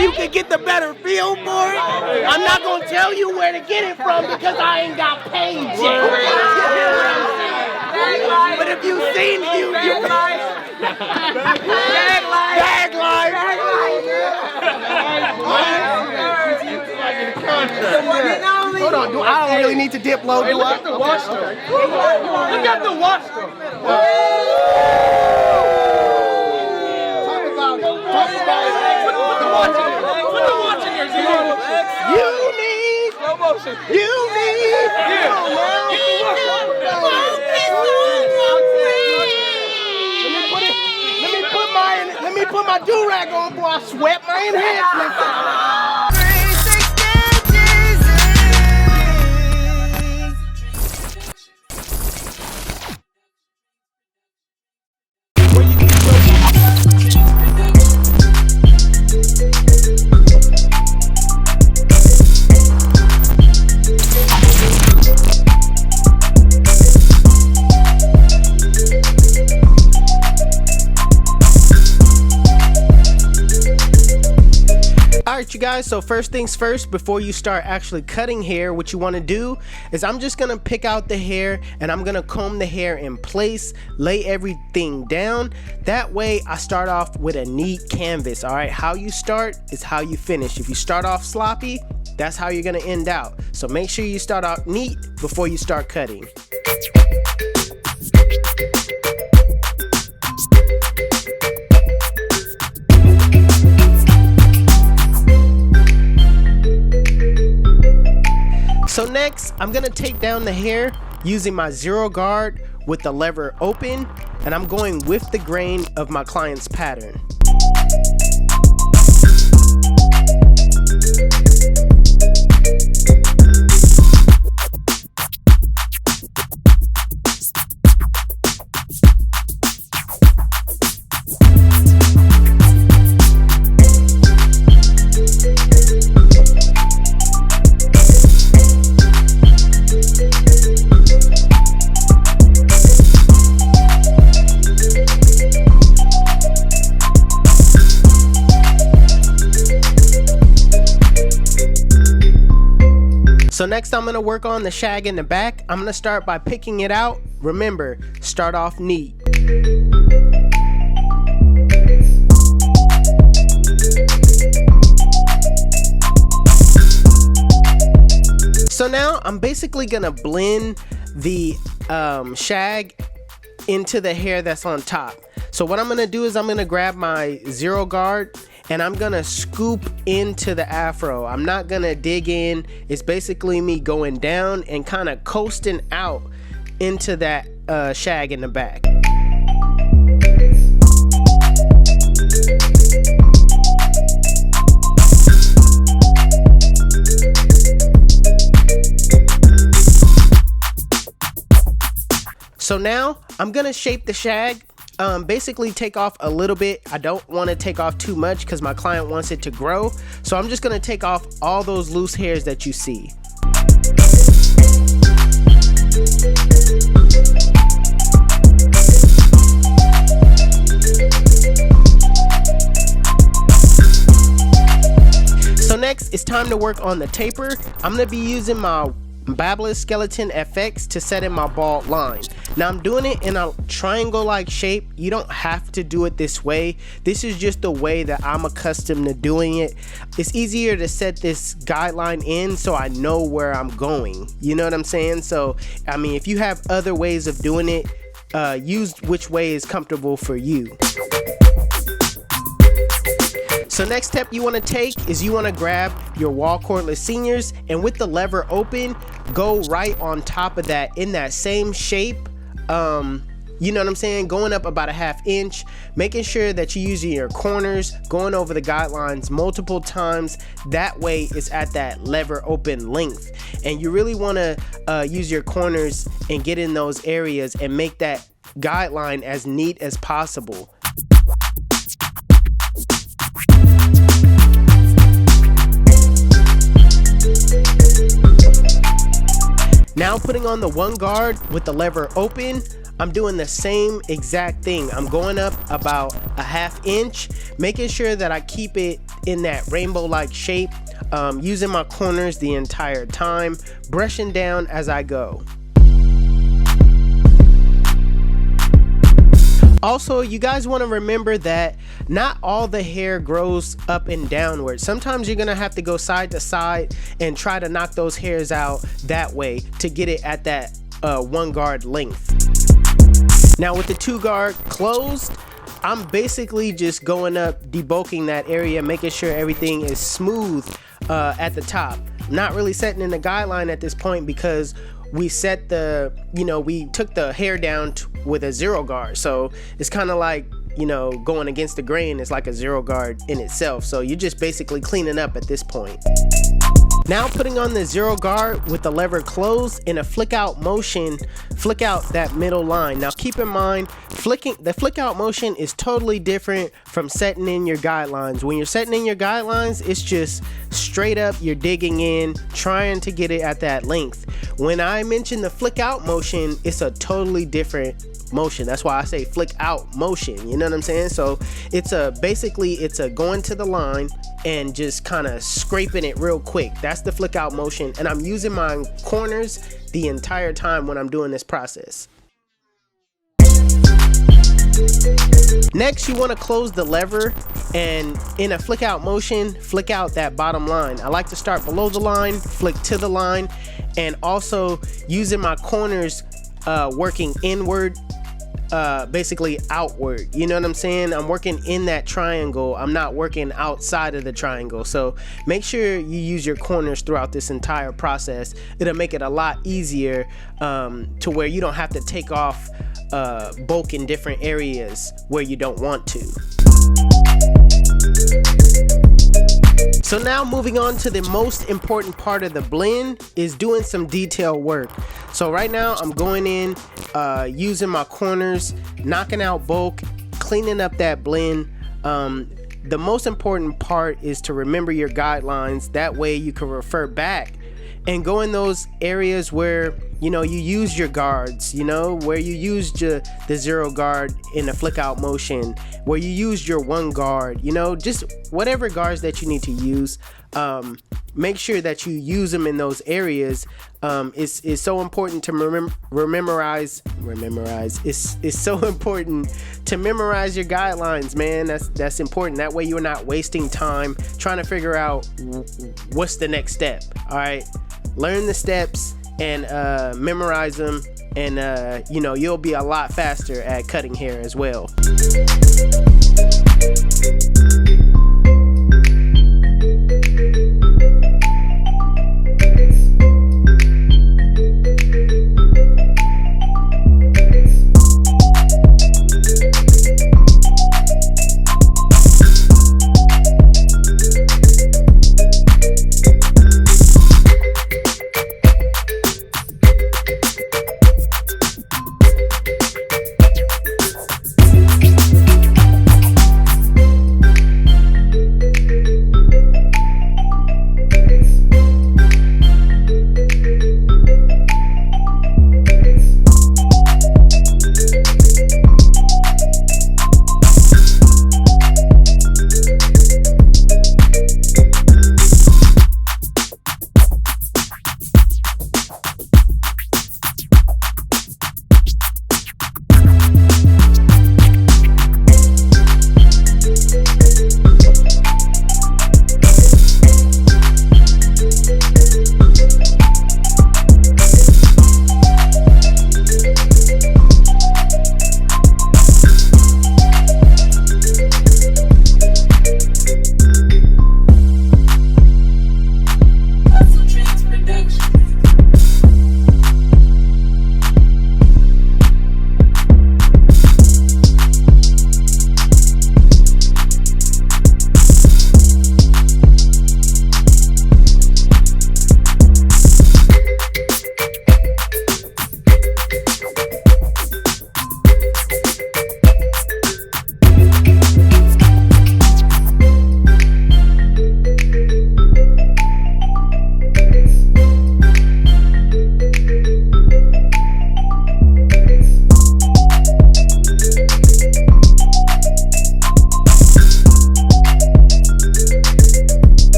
you can get the better feel for it. I'm not gonna tell you where to get it from because I ain't got paid yet. But if you seen you bag life. Hold on, I don't really need to dip low, do I? Look at the wash though. Look at the wash though. Talk about it. Put the watch in there. You need. Let me put my do-rag on before I sweat my enhancements. Alright you guys, so first things first, before you start actually cutting hair, what you want to do is I'm just gonna pick out the hair and I'm gonna comb the hair in place, lay everything down. That way I start off with a neat canvas. Alright, how you start is how you finish. If you start off sloppy, that's how you're gonna end out. So make sure you start out neat before you start cutting. So next, I'm gonna take down the hair using my zero guard with the lever open, and I'm going with the grain of my client's pattern. So next I'm gonna work on the shag in the back. I'm gonna start by picking it out. Remember, start off neat. So now I'm basically gonna blend the shag into the hair that's on top. So what I'm gonna do is I'm gonna grab my zero guard and I'm gonna scoop into the afro. I'm not gonna dig in. It's basically me going down and kind of coasting out into that shag in the back. So now I'm gonna shape the shag. Basically take off a little bit. I don't want to take off too much because my client wants it to grow. So I'm just going to take off all those loose hairs that you see. So next it's time to work on the taper. I'm going to be using my Babyliss Skeleton FX to set in my bald line. Now I'm doing it in a triangle like shape. You don't have to do it this way. This is just the way that I'm accustomed to doing it. It's easier to set this guideline in so I know where I'm going. You know what I'm saying? So I mean, if you have other ways of doing it, use which way is comfortable for you. So next step you want to take is you want to grab your wall cordless seniors and with the lever open, go right on top of that in that same shape. You know what I'm saying? Going up about a ½ inch, making sure that you're using your corners, going over the guidelines multiple times. That way it's at that lever open length. And you really want to use your corners and get in those areas and make that guideline as neat as possible. Now putting on the one guard with the lever open, I'm doing the same exact thing. I'm going up about a ½ inch, making sure that I keep it in that rainbow-like shape, using my corners the entire time, brushing down as I go. Also, you guys want to remember that not all the hair grows up and downward. Sometimes you're going to have to go side to side and try to knock those hairs out that way to get it at that 1 guard length. Now with the 2 guard closed, I'm basically just going up, debulking that area, making sure everything is smooth at the top. Not really setting in the guideline at this point because we set the, we took the hair down with a 0 guard. So it's kind of like, going against the grain. It's like a 0 guard in itself. So you're just basically cleaning up at this point. Now putting on the 0 guard with the lever closed in a flick out motion, flick out that middle line. Now keep in mind, the flick out motion is totally different from setting in your guidelines. When you're setting in your guidelines, it's just straight up, you're digging in, trying to get it at that length. When I mention the flick out motion, it's a totally different motion. That's why I say flick out motion, you know what I'm saying? So it's basically going to the line and just kind of scraping it real quick. That's the flick out motion, and I'm using my corners the entire time when I'm doing this process. Next, you want to close the lever and in a flick out motion, flick out that bottom line. I like to start below the line, flick to the line, and also using my corners working inward, basically outward. You know what I'm saying? I'm working in that triangle. I'm not working outside of the triangle. So make sure you use your corners throughout this entire process. It'll make it a lot easier to where you don't have to take off bulk in different areas where you don't want to. So now moving on to the most important part of the blend is doing some detail work. So right now I'm going in, using my corners, knocking out bulk, cleaning up that blend. The most important part is to remember your guidelines. That way you can refer back and go in those areas where you use your guards, where you used the 0 guard in the flick out motion, where you used your 1 guard, just whatever guards that you need to use. Make sure that you use them in those areas. It's so important to memorize. It's so important to memorize your guidelines, man. That's important. That way you're not wasting time trying to figure out what's the next step. All right, learn the steps and memorize them, and you'll be a lot faster at cutting hair as well.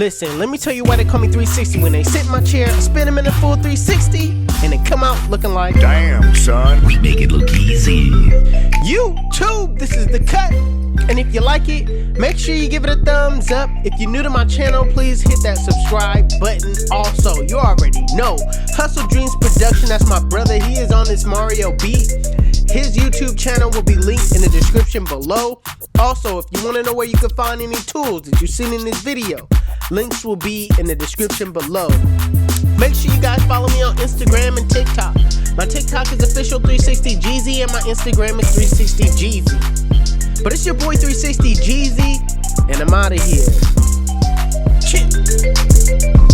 Listen, let me tell you why they call me 360. When they sit in my chair, I spin them in a full 360, and they come out looking like, damn, son. We make it look easy. YouTube, this is the cut. And if you like it, make sure you give it a thumbs up. If you're new to my channel, please hit that subscribe button. Also, you already know, Hustle Dreams Production, that's my brother. He is on this Mario beat. His YouTube channel will be linked in the description below. Also, if you want to know where you can find any tools that you've seen in this video, links will be in the description below. Make sure you guys follow me on Instagram and TikTok. My TikTok is official360Jeezy and my Instagram is 360Jeezy. But it's your boy 360Jeezy, and I'm out of here. Chip.